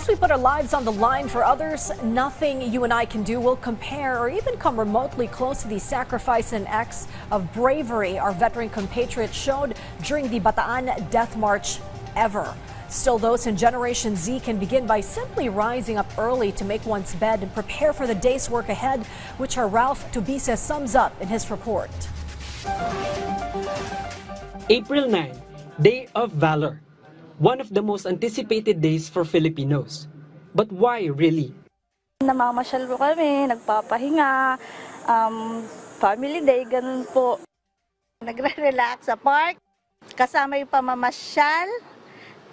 Once we put our lives on the line for others, nothing you and I can do will compare or even come remotely close to the sacrifice and acts of bravery our veteran compatriots showed during the Bataan Death March ever. Still, those in Generation Z can begin by simply rising up early to make one's bed and prepare for the day's work ahead, which our Ralph Tubisa sums up in his report. April 9, Day of Valor. One of the most anticipated days for Filipinos. But why really? Namamasyal po kami, nagpapahinga, family day, ganun po. Nagre-relax sa park, kasama yung pamamasyal,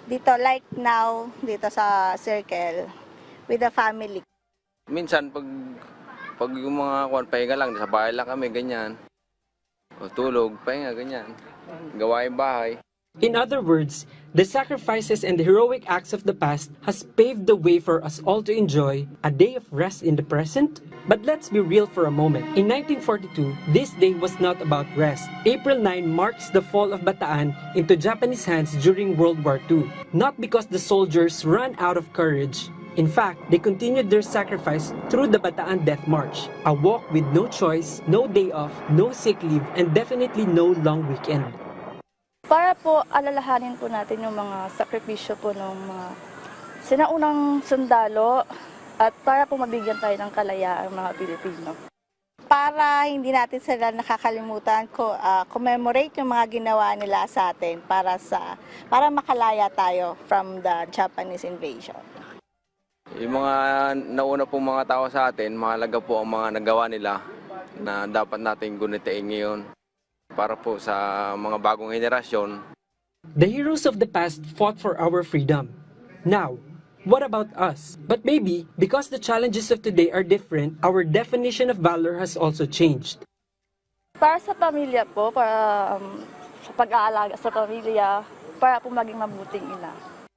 dito like now, dito sa circle, with the family. Minsan, pag yung mga pahinga lang, sa bahay lang kami, ganyan. O tulog, pahinga, ganyan. Gawain bahay. In other words, the sacrifices and the heroic acts of the past has paved the way for us all to enjoy a day of rest in the present. But let's be real for a moment. In 1942, this day was not about rest. April 9 marks the fall of Bataan into Japanese hands during World War II. Not because the soldiers ran out of courage. In fact, they continued their sacrifice through the Bataan Death March, a walk with no choice, no day off, no sick leave, and definitely no long weekend. Para po alalahanin po natin yung mga sakripisyo po ng mga sinaunang sundalo at para po mabigyan tayo ng kalayaan mga Pilipino. Para hindi natin sila nakakalimutan, commemorate yung mga ginawa nila sa atin para makalaya tayo from the Japanese invasion. Yung mga nauna pong mga tao sa atin, mahalaga po ang mga nagawa nila na dapat natin gunitain ngayon para po sa mga bagong henerasyon. The heroes of the past fought for our freedom. Now, what about us? But maybe, because the challenges of today are different, our definition of valor has also changed. Para sa pamilya po, para sa pag-aalaga sa pamilya, para po maging mabuting ina.